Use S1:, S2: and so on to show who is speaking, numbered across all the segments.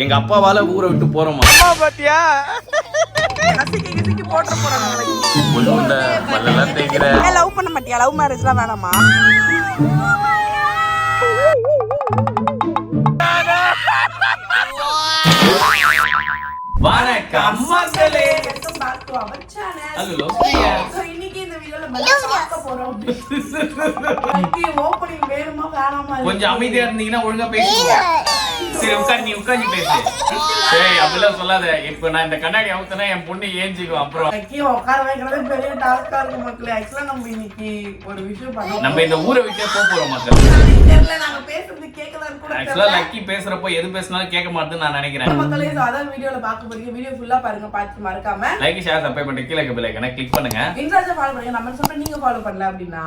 S1: எங்க அப்பாவால ஊரை விட்டு போறோமா?
S2: அம்மா பாத்தியா நசிக்கி போட்ற போறாங்க.
S1: ஒண்ணு இந்த பல்லெல்லாம் தேய்க்கிற.
S2: லவ் பண்ண மாட்டியா? லவ் மேரேஜ்லாம் வேணாமா?
S1: வணக்கம் மக்களே.
S2: Welcome back to our channel.
S1: Hello.
S2: So இன்னைக்கு இந்த வீடியோல பார்க்க போறோம். இன்னைக்கு ஓபனிங் வேணுமா வேணாமா?
S1: கொஞ்சம் அமைதியா இருந்தீங்கன்னா ஒழுங்கா பேசுங்க. சரி நீ உட்கார்ந்து பேசு. சரி அப்படிலாம் சொல்லாத. இப்போ நான் இந்த கண்ணாடி அவுத்தனா என் பொண்ணு ஏஞ்சிக்கும். அப்புறம்
S2: இன்னைக்கு உட்கார வைக்கிறதே பெரிய டாஸ்கா இருக்கு மக்களே. ஆக்சுவலா நம்ம இன்னைக்கு ஒரு விஷயம் பண்ணோம்.
S1: நம்ம இந்த ஊரை விட்டே போறோம் மக்கள்.
S2: தெரியல நாங்க பேசுறது கேட்கலாம் கூட.
S1: ஆக்சுவலா லக்கி பேசுறப்போ எது பேசினாலும் கேட்க மாட்டேன்னு நான் நினைக்கிறேன்.
S2: மக்களே அதான் வீடியோல பார்க்க போறீங்க. வீடியோ ஃபுல்லா பாருங்க. பார்த்து மறக்காம
S1: லைக் ஷேர் சப்ஸ்கிரைப் பண்ணி கீழ பெல் ஐகானை கிளிக் பண்ணுங்க.
S2: இன்ஸ்டால ஃபாலோ பண்ணுங்க. நம்ம சொல்ற நீங்க ஃபாலோ பண்ணல அப்படினா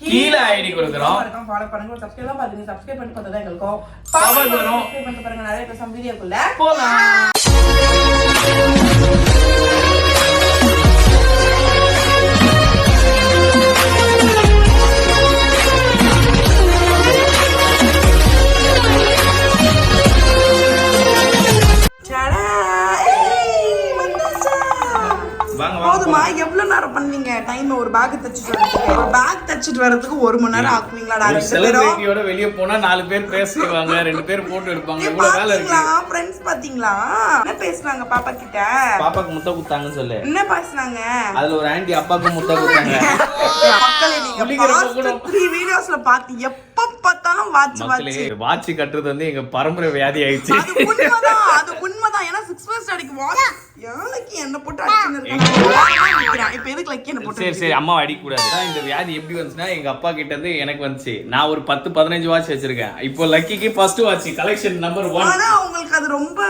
S1: கீழ ஐடி கொடுக்கிறோம்.
S2: ஃபாலோ பண்ணுங்க. சப்ஸ்கிரைப் பண்ணுங்க. சப்ஸ்கிரைப் பண்ணி பார்த்தா தான் உங்களுக்கு
S1: பவர் வரும்.
S2: சப்ஸ்கிரைப் பண்ணி பாருங்க. நிறைய பேச வீடியோக்குள்ள
S1: போலாம்.
S2: போதுமா? எவ்வளவு நேரம் பண்ணீங்க? டைம் ஒரு பேக் தச்சிட்டு வரதுக்கு ஒரு பேக் தச்சிட்டு வரதுக்கு 1 மணி நேரம் ஆக்குவீங்களாடா?
S1: செலிபிரிட்டியோட வெளிய போனா 4 பேர் பேசுவாங்க, 2 பேர் போட்டோ எடுப்பாங்க. இவ்வளவு வேலை இருக்கு.
S2: ஃப்ரெண்ட்ஸ் பாத்தீங்களா? என்ன பேசுனாங்க பாப்பா கிட்ட?
S1: பாப்பாக்கு முட்டை குத்தாங்கன்னு சொல்லு.
S2: என்ன பேசுனாங்க?
S1: அதுல ஒரு ஆன்ட்டி அப்பாக்கு முட்டை குத்தாங்க.
S2: மக்களே நீங்க 3 வீடியோஸ்ல பாத்து எப்ப பார்த்தாலும்
S1: வாட்ச் கட்டுறது வந்து எங்க பரம்பரை வியாதி ஆயிடுச்சு.
S2: அது உண்மைதான். ஏன்னா 6 ஃபர்ஸ்ட் அடிக்கு வாட்ச் யாருக்கு என்ன போட்டு அடிச்சிட்டு இருக்காங்க. இப்போ எதுக்கு லக்கி என்ன போட்டு?
S1: சரி அம்மா அடிக்க கூடாது. இந்த வியாதி எப்படி வந்துச்சுன்னா எங்க அப்பா கிட்ட இருந்து எனக்கு வந்துச்சு. நான் ஒரு 10-15 வாட்ச் வச்சிருக்கேன். இப்போ லக்கிக்கு ஃபர்ஸ்ட் வாட்ச் கலெக்ஷன் நம்பர் 1.
S2: ஆனா உங்களுக்கு அது ரொம்ப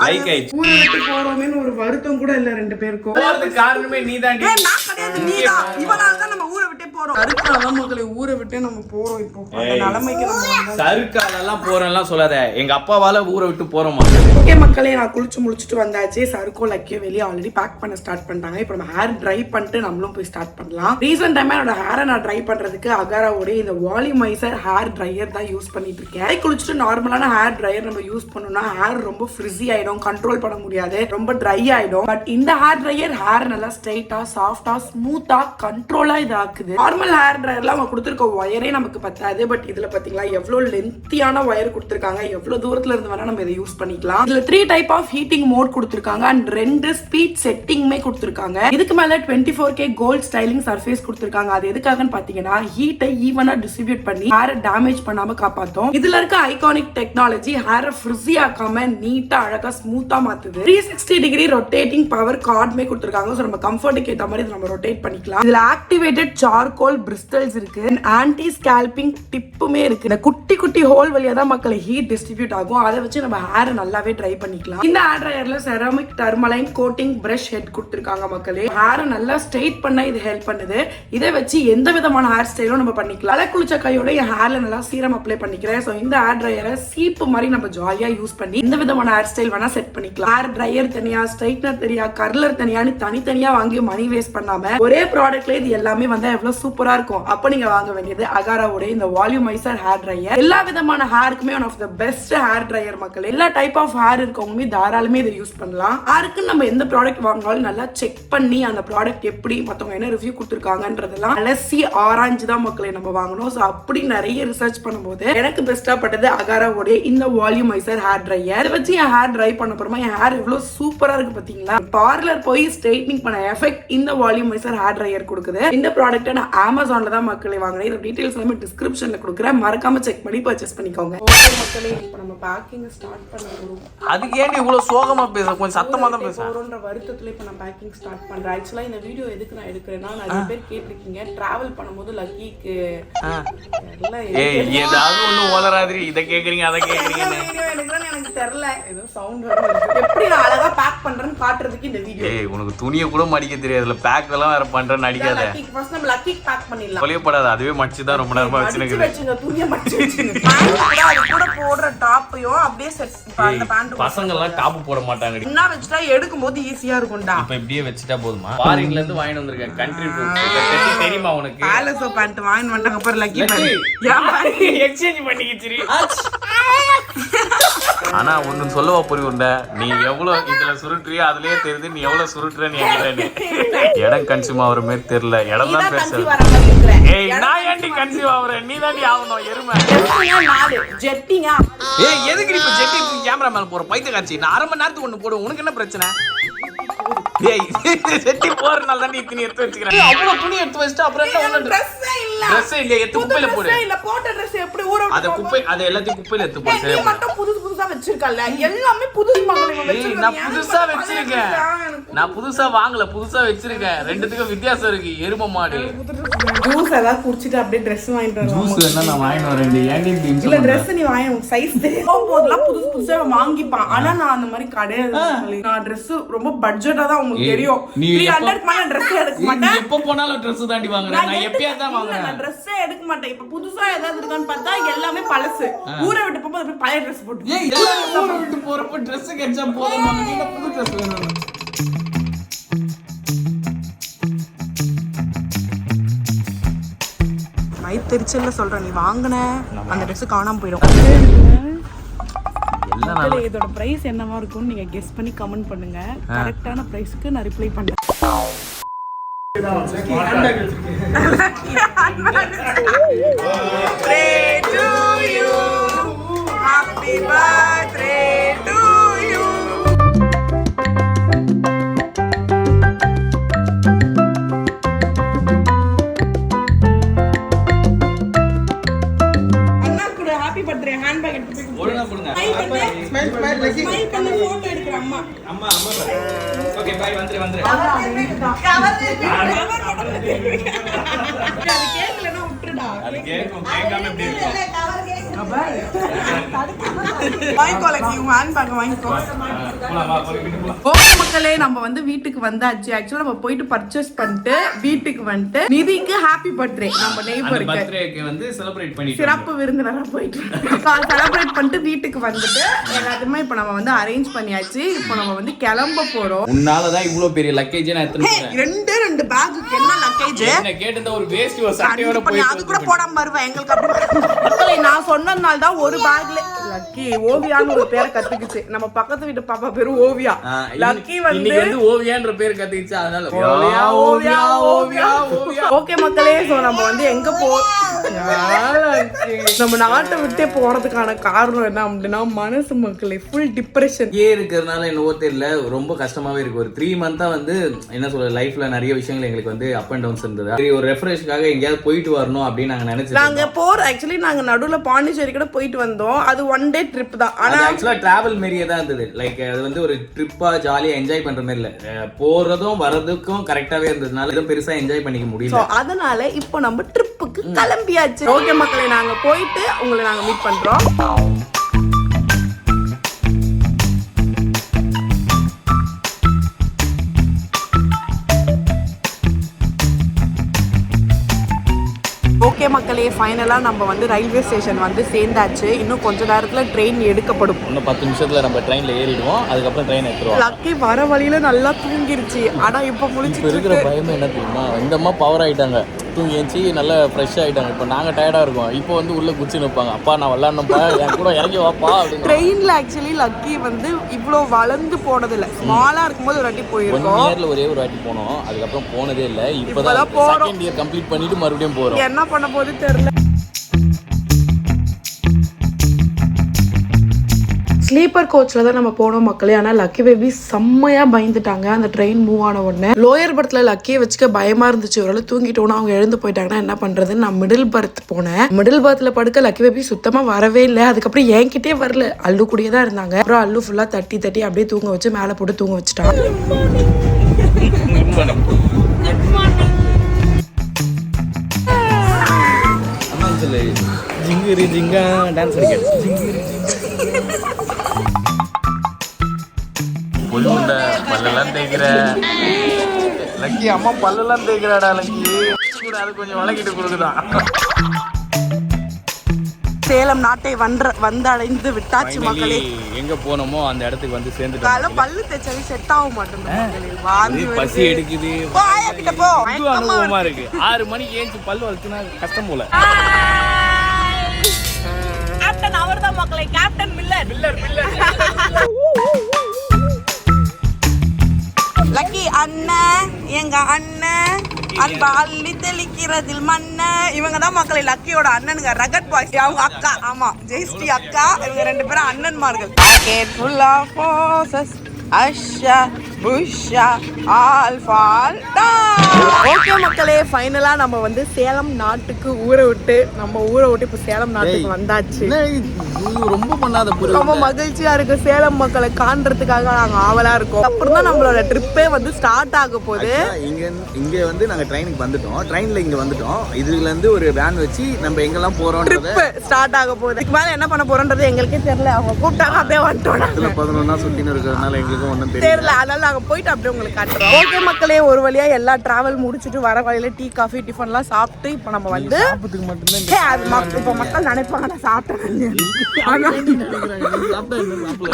S1: லைக் ஆயிடுச்சு.
S2: ஊரை விட்டு போறோமேன்னு ஒரு வருத்தம் கூட இல்ல 2 பேருக்கும்.
S1: போறதுக்கு காரணமே நீதாண்டி.
S2: நான் கிடையாது, நீதான். இவனால தான் நம்ம ஊரை விட்டே போறோம். சருக்கால மக்களே ஊரை விட்டே நம்ம போறோம். இப்போ அந்த நிலைமைக்கு நம்ம
S1: சருக்காலெல்லாம் போறேன்லாம் சொல்லாத. எங்க அப்பாவால ஊரை விட்டு போறோமா?
S2: ஓகே மக்களே, நான் குளிச்சு முடிச்சுட்டு வந்தாச்சு. சருக்கோ லக்கியோ வெளியே ஆல்ரெடி பேக் பண்ண ஸ்டார்ட் பண்ணிட்டாங்க. இப்போ நம்ம ஹேர் ட்ரை பண்ணிட்டு நம்மளும் போய் ஸ்டார்ட் பண்ணலாம். ரீசெண்ட் டைமா என்னோட ஹேரை நான் ட்ரை பண்றதுக்கு அகாராவோட இந்த வால்யூமைசர் ஹேர் ட்ரையர் தான் யூஸ் பண்ணிட்டு இருக்கேன். குளிச்சுட்டு நார்மலான ஹேர் ட்ரையர் நம்ம யூஸ் பண்ணோம்னா ஹேர் ரொம்ப ஃப்ரிஸி ஆயிடும், கண்ட்ரோல் பண்ண முடியாது, ரொம்ப ட்ரை ஆயிடும். பட் இந்த ஹேர் ட்ரையர் ஹேர் நல்லா ஸ்ட்ரைட்டா, சாஃப்டா, ஸ்மூத்தா, கண்ட்ரோலா இது ஆக்குது. நார்மல் ஹேர் ட்ரையர்ல அவங்க கொடுத்துருக்க ஒயரே நமக்கு பத்தாது. பட் இதுல பாத்தீங்களா எவ்வளவு லென்த்தியான ஒயர் கொடுத்துருக்காங்க. எவ்வளவு தூரத்துல இருந்து வேணா நம்ம இதை யூஸ் பண்ணிக்கலாம். இதுல 3 டைப் ஆஃப் ஹீட்டிங் மோட் கொடுத்துருக்காங்க அண்ட் 2 ஸ்பீட் செட்டிங்மே கொடுத்துருக்காங்க. இதுக்கு மேல 24K கோல்ட் ஸ்டைலிங் சர்ஃபேஸ் கொடுத்துருக்காங்க. அது எதுக்காகன்னு பாத்தீங்கன்னா ஹீட்டை ஈவனா டிஸ்ட்ரிபியூட் பண்ணி ஹேரை டேமேஜ் பண்ணாம காப்பாத்தும். இதுல இருக்க ஐகானிக் டெக்னாலஜி ஹேரை ஃப்ரிஸி ஆக்காம நீட்டா அழகா ஸ்மூத்தா மாத்துது. 360 டிகிரி ரொட்டேட்டிங் பவர் கார்டுமே கொடுத்துருக்காங்க. சோ நம்ம கம்ஃபர்ட்டுக்கு ஏத்த மாதிரி நம்ம ரொட்டேட் பண்ணிக்கலாம். இதுல ஆக்டிவேட்டட் சார்கோல் பிரிஸ்டல்ஸ் இருக்கு, ஆன்டி ஸ்கேல்பிங் டிப்புமே இருக்கு. இந்த குட்டி குட்டி ஹோல் வழியா தான் மக்கள் ஹீட் டிஸ்ட்ரிபியூட் ஆகும். அதை வச்சு நம்ம ஹேரை நல்லாவே ட்ரை பண்ணிக்கலாம். இந்த ஹேர் ட்ரையர்ல ceramic tourmaline coating brush head கொடுத்துருக்காங்க மக்களே. ஹேரை நல்லா ஸ்ட்ரெயிட் பண்ண இது ஹெல்ப் பண்ணுது. இதை வச்சு எந்த விதமான ஹேர் ஸ்டைலும் நம்ம பண்ணிக்கலாம். தலை குளிச்ச கையோட என் ஹேர்ல நல்லா சீரம் அப்ளை பண்ணிக்கிறேன். சோ இந்த ஹேர் ட்ரையரை சீப்பு மாதிரி நம்ம ஜாலியா யூஸ் பண்ணி எந்த விதமான ஹேர் ஸ்டைல் வேணா செட் பண்ணிக்கலாம். ஹேர் ட்ரையர் தனியா, ஸ்ட்ரைட்னர் தனியா, கர்லர் தனியான்னு தனித்தனியா வாங்கி மணி வேஸ்ட் பண்ணாம ஒரே ப்ராடக்ட்ல இது எல்லாமே வந்தா எவ்வளவு சூப்பரா இருக்கும். அப்ப நீங்க வாங்க வேண்டியது அகாராவோட இந்த வால்யூமைசர் ஹேர் ட்ரையர். எல்லா விதமான ஹேருக்குமே one of the best hair dryer மக்களே. எல்லா டைப் ஆஃப் ஹேர் இருக்கவங்களுமே தாராளமே இதை யூஸ் பண்ணலாம். ஹேருக்கு நம்ம எந்த ப்ராடக்ட் வாங்கினாலும் நல்லா செக் பண்ணி அந்த ப்ராடக்ட் எப்படி மத்தவங்க என்ன ரிவ்யூ கொடுத்துருக்காங்கன்றதெல்லாம் அலசி ஆராய்ஞ்சு தான் மக்களை நம்ம வாங்கணும். ஸோ அப்படி நிறைய ரிசர்ச் பண்ணும்போது எனக்கு பெஸ்டா பட்டது அகாராவோட இந்த வால்யூமைசர் ஹேர் ட்ரையர். இதை வச்சு என் ஹேர் ட்ரை பண்ண போறோமா என் ஹேர் எவ்வளவு சூப்பரா இருக்கு பாத்தீங்களா. பார்லர் போய் ஸ்ட்ரைட்னிங் பண்ண எஃபெக்ட் இந்த வால்யூமைசர் ஹேர் ட்ரையர் கொடுக்குது. இந்த ப்ராடக்ட்டை நான் அமேசான்ல தான் மக்களை வாங்கினேன். இந்த டீடைல்ஸ் எல்லாமே டிஸ்கிரிப்ஷன்ல கொடுக்குறேன். மறக்காம செக் பண்ணி பர்ச்சேஸ் பண்ணிக்கோங்க. ஓகே மக்களே, இப்போ நம்ம பேக்கிங் ஸ்டார்ட் பண்ண போறோம்.
S1: அதுக்கு ஏன் இவ்வளவு சோகமா பேச? கொஞ்சம் சத்தமா தான் பேச.
S2: போறோம்ன்ற வருத்தத்துல இப்போ நான் பேக்கிங் ஸ்டார்ட் பண்றேன். ஆக்சுவலா இந்த வீடியோ எதுக்கு நான் எடுக்கிறேன்னா நிறைய பேர் கேட்டிருக்கீங்க டிராவல் பண்ணும்போது லக்கிக்கு
S1: ஏதாவது ஒண்ணு ஓலராதிரி இதை கேக்குறீங்க அதை கேக்குறீங்க.
S2: வீடியோ எடுக்கிறேன்னு எனக்கு தெரியல. ஏதோ சவுண்ட் வருது. எப்படி நான் அழகா பேக் பண்றேன்னு காட்டுறதுக்கு இந்த வீடியோ.
S1: உனக்கு துணியை கூட மடிக்க தெரியாதுல, பேக் எல்லாம் வேற பண்றேன்னு அடிக்காத.
S2: லக்கிக்கு ஃபர்ஸ்ட் நம்ம லக்கிக்கு பேக் பண்ணிடலாம்.
S1: கொலையப்படாத, அதுவே மடிச்சு தான் ரொம்ப நேரமா வச்சிருக்கேன்.
S2: துணியை மடிச்சு வச்சிருங்க. அது கூட போடுற டாப்பையும் அப்படியே செட் அந்த பேண்ட்.
S1: பசங்க எல்லாம் டாப் போட மாட்டாங்க.
S2: என்ன வச்சிட்டா எடுக்கும்போது ஈஸியா இருக்கும்டா.
S1: இப்ப இப்படியே வச்சிட்டா போதுமா? ஃபாரின்ல இருந்து வாங்கிட்டு வந்திருக்கேன். கண்ட்ரி தெரியுமா உனக்கு?
S2: பாலசோ பேண்ட் வாங்கிட்டு வந்தாங்க பாரு லக்கி.
S1: எக்ஸ்சேஞ்ச் பண்ணிக்கிச்சிரி. ஆனா ஒன்னு சொல்லவா புரியுண்ட, நீ எவ்வளவு இதுல சுருட்டுறியோ அதுலயே தெரியுது நீ எவ்வளவு சுருட்டுறன்னு என்கிட்ட. இடம் கன்சியூம் ஆகுற மாதிரி தெரியல, இடம் தான் பேசுறேன். ஏய் நான் ஏன்டி கன்சியூம் ஆகுறேன், நீ தாண்டி ஆகணும் எருமை. ஏய் எதுக்கு இப்ப ஜெட்டி கேமரா மேல போற பைத்திய காட்சி? நான் அரை மணி நேரத்துக்கு ஒண்ணு போடுவேன், உனக்கு என்ன பிரச்சனை? ஏய் ஜெட்டி போறனால தான் நீ இத்தனை எடுத்து வச்சுக்கிறேன். அவ்வளவு துணி எடுத்து வச்சிட்டு அப்புறம் என்ன ஒண்ணு Dress இல்ல, எடுத்து குப்பையில போடு. இல்ல போட்ட Dress எப்படி ஊற விட்டு அத குப்பை அத எல்லாத்தையும் குப்பையில எடுத்து போடு. நீ மட்டும் புதுசா வச்சிருக்கல்ல, எல்லாமே புதுசு மகளே வச்சிருக்கேன். நான் புதுசா வச்சிருக்கேன், நான் புதுசா வாங்கல, புதுசா வச்சிருக்கேன். ரெண்டுத்துக்கும் வித்தியாசம் இருக்கு. எருமை மாடு ஜூஸ் எல்லாம் குடிச்சிட்டு அப்படியே Dress வாங்கிட்டு வரேன். ஜூஸ் வேணா நான் வாங்கிட்டு வரேன். ஏன்டி இப்படி இல்ல Dress நீ வாங்க, உன் சைஸ் தெரியும் போதெல்லாம் புதுசா வாங்கிப்பான். ஆனா நான் அந்த மாதிரி கிடையாது. நான் Dress ரொம்ப பட்ஜெட்டா தான் உங்களுக்கு தெரியும். 300 க்கு மேல Dress எடுக்க மாட்டேன். எப்ப போனாலும் Dress தாண்டி வாங்குறேன். நான் எப்பயாவது தான் வாங்குறேன். நான் Dress எடுக்க மாட்டேன். இப்ப புதுசா ஏதாவது இருக்கான்னு பார்த்தா எல்லாமே பழசு. ஊரை விட்டு போகும்போது அப்படியே பழைய Dress போட்டு. ஏய் ஊரை விட்டு போறப்ப Dress கெச்சா போதும், நீங்க புது Dress வேணும். வயித்தெரிச்சல்ல சொல்றேன், நீ வாங்குன அந்த Dress காணாம போயிடும். இதோட பிரைஸ் என்னவா இருக்கும்னு நீங்க கெஸ் பண்ணி கமெண்ட் பண்ணுங்க. கரெக்டான பிரைஸ்க்கு நான் ரிப்ளை பண்றேன். Happy birthday to you. அண்ணா கூட ஹாப்பி பர்த்டே ஹேண்ட் பேக் எடுத்து போய் ஒழுங்கா கொடுங்க. ஸ்மைல் லக்கி ஸ்மைல் பண்ணி போட்டோ எடுக்கற அம்மா. அம்மா ஓகே பை வந்துரு கவர் அது கேக்கலனா விட்டுடா. அது கேக்கும் கேக்காம எப்படி இருக்கும்? மக்களே நம்ம வந்து வீட்டுக்கு வந்தாச்சு. ஆக்சுவலா நம்ம போயிட்டு பர்ச்சேஸ் பண்ணிட்டு வீட்டுக்கு வந்துட்டு நிதிக்கு ஹாப்பி பர்த்டே நம்ம நெய்பருக்கு வந்து செலிப்ரேட் பண்ணி சிறப்பு விருந்தினரா போயிட்டு செலிப்ரேட் பண்ணிட்டு வீட்டுக்கு வந்துட்டு எல்லாத்தையுமே இப்ப நம்ம வந்து அரேஞ்ச் பண்ணியாச்சு. இப்போ நம்ம வந்து கிளம்ப போறோம். உன்னாலதான் இவ்வளவு பெரிய லக்கேஜ் நான் எடுத்துட்டு போறேன். ரெண்டு பேக்குக்கு என்ன லக்கேஜ் என்ன கேட்டதா ஒரு வேஸ்ட் ஒரு சட்டையோட போய் அது கூட போடாம வருவேன். எங்களுக்கு அப்படி நான் சொன்னதுனால தான் ஒரு பேக்ல லக்கி ஓவியான்னு ஒரு பேரை கத்துக்கிச்சு. நம்ம பக்கத்து வீட்டு பாப்பா பேரு ஓவியா. லக்கி வந்து ஓவியான்ற பேர் கத்துக்கிச்சு. அதனால ஓவியா ஓவியா ஓவியா ஓவியா. ஓகே மக்களே, சோ நம்ம வந்து எங்க நம்ம நாட்டை விட்டே போறதுக்கான காரணம் என்ன அப்படின்னா மனசு மக்களே ஃபுல் டிப்ரெஷன் இருக்கிறதுனால என்னவோ தெரியல, ரொம்ப கஷ்டமாவே இருக்கு. ஒரு 3 மந்த்தா வந்து என்ன சொல்ற லைஃப்ல நிறைய விஷயங்கள் எங்களுக்கு வந்து அப் அண்ட் டவுன்ஸ் இருந்தது. ஒரு ரெஃப்ரெஷ்காக எங்கேயாவது போயிட்டு வரணும் அப்படின்னு நாங்க நினைச்சோம். நாங்க ஆக்சுவலி நாங்க நடுவுல பாண்டிச்சேரி கூட போயிட்டு வந்தோம். அது 1 டே ட்ரிப் தான். ஆனா ஆக்சுவலா டிராவல் மாதிரியே தான் இருந்தது. லைக் அது வந்து ஒரு ட்ரிப்பா ஜாலியா என்ஜாய் பண்ற மாதிரி இல்ல, போறதும் வரதுக்கும் கரெக்டாவே இருந்ததுனால எதுவும் பெருசா என்ஜாய் பண்ணிக்க முடியல. அதனால இப்போ நம்ம ட்ரிப்புக்கு கிளம்பியாச்சு. ஓகே மக்களே, நாங்க போயிட்டு உங்களை நாங்க மீட் பண்றோம். ஓகே மக்களே, ஃபைனலாக நம்ம வந்து ரயில்வே ஸ்டேஷன் வந்து சேர்ந்தாச்சு. இன்னும் கொஞ்ச நேரத்தில் ட்ரெயின் எடுக்கப்படும். இன்னும் 10 நிமிஷத்தில் நம்ம ட்ரெயினில் ஏறிடுவோம். அதுக்கப்புறம் ட்ரெயின் எடுத்துருவோம். லக்கி வர வழியில் நல்லா தூங்கிருச்சு. ஆனால் இப்போ முடிச்சு இருக்கிற பயமே என்ன தெரியுமா, இந்த அம்மா பவர் ஆகிட்டாங்க, தூங்கி ஏஞ்சி நல்லா ஃப்ரெஷ் ஆகிட்டாங்க. இப்போ நாங்கள் டயர்டாக இருக்கோம். இப்போ வந்து உள்ளே குச்சி நிற்பாங்க, அப்பா நான் விளாட்ணும்ப்பா, என் கூட இறங்கி வாப்பா அப்படின்னு. ட்ரெயினில் ஆக்சுவலி லக்கி வந்து இவ்வளோ வளர்ந்து போனதில்லை. ஸ்மாலாக இருக்கும்போது ஒரு வாட்டி போயிருக்கோம். 1 இயரில் ஒரே ஒரு வாட்டி போனோம், அதுக்கப்புறம் போனதே இல்லை. இப்போ தான் செகண்ட் இயர் கம்ப்ளீட் பண்ணிட்டு மறுபடியும் போகிறோம். என்ன பண்ண போது தெரியல. ஸ்லீப்பர் கோச்ல தான் நம்ம போனோம் மக்களே. ஆனால் லக்கி பேபி செம்மையா பயந்துட்டாங்க. அந்த ட்ரெயின் மூவ் ஆன உடனே லோயர் பர்த்ல லக்கியை வச்சுக்க பயமா இருந்துச்சு. ஓரளவு தூங்கிட்டோன்னா அவங்க எழுந்து போயிட்டாங்கன்னா என்ன பண்றதுன்னு நான் மிடில் பர்த் போனேன். மிடில் பர்த்ல படுக்க லக்கி பேபி சுத்தமா வரவே இல்லை. அதுக்கப்புறம் என்கிட்டே வரல, அல்லு கூடயே தான் இருந்தாங்க. அப்புறம் அல்லு ஃபுல்லா தட்டி தட்டி அப்படியே தூங்க வச்சு மேலே போட்டு தூங்க வச்சுட்டான். ஜிங்கிரி ஜிங்கா டான்ஸ் புல்லுண்ட பல்லெல்லாம் தேய்க்கிற லக்கி. அம்மா பல்லெல்லாம் தேய்க்கிறாடா லக்கி கூட, அது கொஞ்சம் வளக்கிட்டு கொடுக்குதான். சேலம் நாட்டை வந்தடைந்து விட்டாச்சு மக்களே. எங்க போனோமோ அந்த இடத்துக்கு வந்து சேர்ந்துட்டோம். பல்லு தேய்ச்சாலே செட் ஆக மாட்டேங்குது, பசி எடுக்குது, அனுபவமா இருக்கு. 6 மணிக்கு ஏஞ்சி பல்லு வளர்த்துனா கஷ்டம் போல.
S2: கேப்டன் அவர்தான் மக்களே, கேப்டன் மில்லர். லக்கி அண்ணன், எங்க அண்ணன் அன்பா அள்ளி தெளிக்கிறதில் மண்ண. இவங்க தான் மக்களை லக்கியோட அண்ணனுங்க, ரகட் பாய்ஸ். அவங்க அக்கா, ஆமா ஜெயஸ்ரீ அக்கா. இவங்க 2 பேரும் அண்ணன்மார்கள். பாக்கெட் ஃபுல் ஆஃப் ரோசஸ், அஷா புஷா ஆல்ஃபால். ஓகே மக்களே, ஃபைனலா நம்ம வந்து சேலம் நாட்டுக்கு ஊரை விட்டு இப்போ சேலம் நாட்டுக்கு வந்தாச்சு.
S1: ரொம்ப பண்ணாத
S2: ரொம்ப மகிழ்ச்சியா இருக்கு. சேலம் மக்களை காண்றதுக்காக நாங்க ஆவலா இருக்கோம். அப்புறம் தான் நம்மளோட ட்ரிப்பே வந்து ஸ்டார்ட் ஆக போகுது.
S3: இங்க வந்து நாங்க ட்ரெயினுக்கு வந்துட்டோம். ட்ரெயின்ல இங்க வந்துட்டோம். இதுல இருந்து ஒரு வேன் வச்சு நம்ம எங்கெல்லாம் போறோம்
S2: ட்ரிப் ஸ்டார்ட் ஆக போகுது. இதுக்கு மேல என்ன பண்ண போறோம்ன்றது எங்களுக்கே தெரியல. அவங்க கூப்பிட்டாங்க, அப்படியே வந்துட்டோம்.
S3: 11 சுத்தின்னு இருக்கிறதுனால எங்களுக்கும் ஒன்றும்
S2: தெரியல. அதனால நாங்க போயிட்டு அப்படியே உங்களுக்கு காட்டுறோம். ஓகே மக்களே, ஒரு வழியா எல்லா டிராவல் முடிச்சுட்டு வர வழியில டீ காஃபி டிஃபன்லாம் சாப்பிட்டு இப்போ நம்ம வந்து இப்போ மக்கள் நினைப்பாங்க நான் சாப்பிட்டேன்.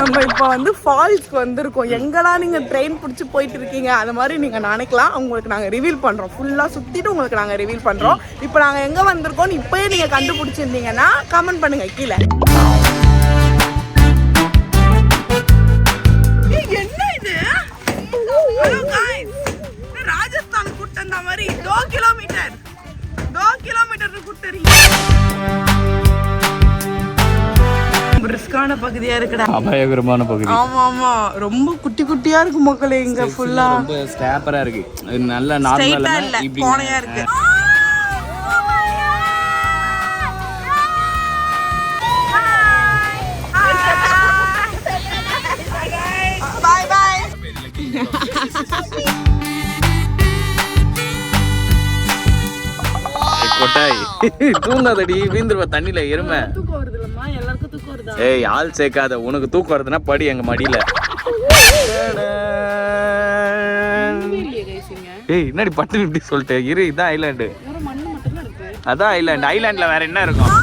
S2: நம்ம இப்போ வந்து ஃபால்ஸ்க்கு வந்திருக்கோம். எங்கடா நீங்க ட்ரெயின் பிடிச்சி போயிட்டு இருக்கீங்க, அது மாதிரி நீங்க நினைக்கலாம். உங்களுக்கு நாங்க ரிவீல் பண்றோம். ஃபுல்லா சுத்திட்டு உங்களுக்கு நாங்க ரிவீல் பண்றோம். இப்போ நாங்க எங்க வந்திருக்கோம் இப்பயே நீங்க கண்டுபிடிச்சிருந்தீங்கன்னா கமெண்ட் பண்ணுங்க கீழே. என்ன இது? ஹலோ गाइस, ராஜஸ்தான் கூட்டம் தான் மாதிரி 2 கிலோமீட்டர் கூட்டறீங்க. ரிஸ்கான பகுதியா இருக்குடா,
S1: அபாயகரமான பகுதி.
S2: ஆமா ஆமா, ரொம்ப குட்டி குட்டியா இருக்கு மக்களே. இங்க ஃபுல்லா
S1: ரொம்ப ஸ்டாப்பரா இருக்கு. நல்ல
S2: ஸ்ட்ரைட்டா
S1: நார்மலா
S2: இல்ல,
S1: இப்படி
S2: கோணையா இருக்கு. Bye bye.
S1: கொட்டாய் தூங்காதடி, வீந்துருவ தண்ணில எருமை.
S2: தூக்கம் வருது இல்லம்மா, எல்லாருக்கும் தூக்கம் வருதா?
S1: ஏய், ஆள் சேர்க்காத. உனக்கு தூக்கம் வருதுன்னா படி எங்க மடியில. ஏய், என்னடி பட்டு இப்படி சொல்லிட்டு இரு. இதான் ஐலாண்டு. அதான் ஐலாண்ட். ஐலாண்ட்ல வேற என்ன இருக்கும்?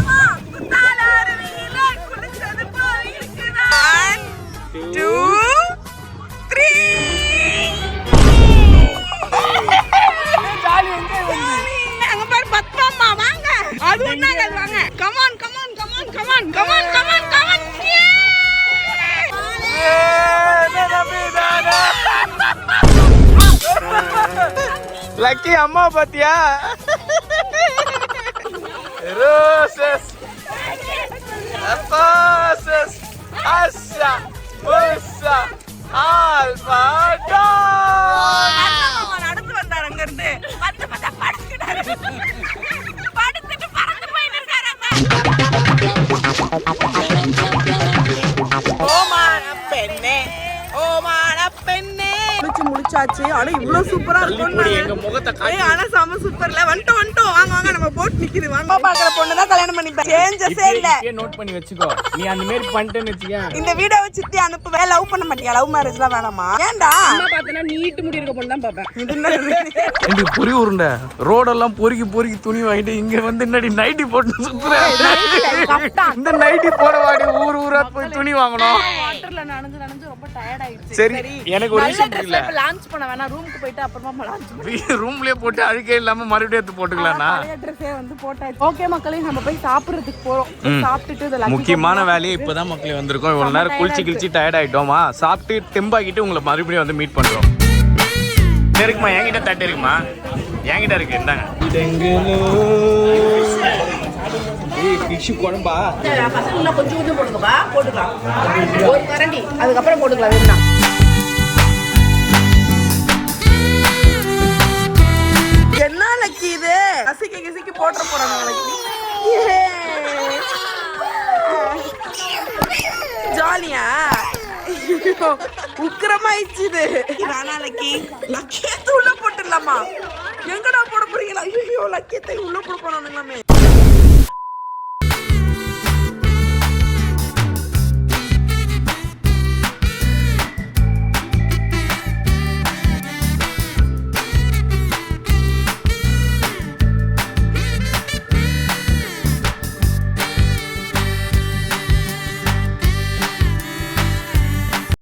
S1: லக்கி அம்மா பாத்தியா? ரோசஸ் அப்போசஸ் அஷா புஷா ஆல்ஃபா.
S2: நடந்து வந்தாரு அங்க இருந்து. வந்து பார்த்தா படுத்துட்டாரு. படுத்துட்டு பறந்து போயிட்டு இருக்காரு. ஓமான பெண்ணே, ஓமான பெண்ணே. முடிச்சாச்சு. ஆனா இவ்வளவு சூப்பரா இருக்கும்.
S1: எங்க முகத்தை
S2: ஏய், ஆனா செம சூப்பர்ல. வந்துட்டோம். வாங்க வாங்க, நம்ம போட் நிக்குது. வாங்க. பாக்குற பொண்ணு தான் கல்யாணம் பண்ணிப்பேன். சேஞ்சஸே இல்ல.
S1: நோட் பண்ணி வெச்சுக்கோ. நீ அந்த மாதிரி பண்ணிட்டேன்னு வெச்சியா,
S2: இந்த வீடியோவை சித்தி அனுப்புவே. லவ் பண்ண மாட்டியா? லவ் மேரேஜ்லாம் வேணாமா? ஏன்டா?
S4: அம்மா பார்த்தனா நீட் முடி இருக்க பொண்ணு தான் பாப்பேன்.
S2: இது என்ன
S1: இந்த பொறி உருண்டை ரோடெல்லாம் பொறுக்கி துணி வாங்கிட்டு இங்க வந்து என்னடி நைட்டி போட்டு சுத்துறேன். இந்த நைட்டி போட வாடி ஊரா போய் துணி வாங்கணும்.
S4: வாட்டர்ல நனைஞ்சு ரொம்ப டயர்ட் ஆயிடுச்சு.
S1: சரி, எனக்கு ஒரு விஷயம் புரியல.
S4: இப்ப லான்ச் பண்ண வேணா, ரூமுக்கு போயிட்டு அப்புறமா லான்ச் பண்ணலாம்.
S1: ரூம்லயே போட்டு அழுக்கே இல்லாம மறுபடியும் எடுத்து போட்டுக்கலாம்னா.
S4: ட்ரெஸ்ஸே வந்து போட்டாச்சு. ஓகே மக்களே, நம்ம போய் சாப்பிடுறதுக்கு போறோம். சாப்பிட்டுட்டு இதெல்லாம்
S1: முக்கியமான வேலையை இப்பதான் மக்களே வந்திருக்கோம். இவ்வளவு நேரம் குளிச்சு டயர்ட் ஆயிட்டோமா, சாப்பிட்டு தெம்பாக்கிட்டு உங்களை மறுபடியும் வந்து மீட் பண்றோம். இருக்குமா? என்கிட்ட தட்டு இருக்குமா? என்கிட்ட இருக்கு, இந்தாங்க. குழம்பா
S4: பசங்க கொஞ்சம் கொஞ்சம் போடுங்கப்பா, போட்டுக்கலாம். ஒரு கரண்டி, அதுக்கப்புறம் போட்டுக்கலாம். வேணும்னா
S2: என்ன லக்கி இது? கசிக்கி போட்டுற போறாங்க லக்கி. ஜாலியா உக்கிரமாயிடுச்சு இது. வேணா லக்கி, லக்கியத்தை உள்ள போட்டுடலாமா? எங்கடா போட போறீங்களா? ஐயோ, லக்கியத்தை உள்ள போட போறானுங்களாமே.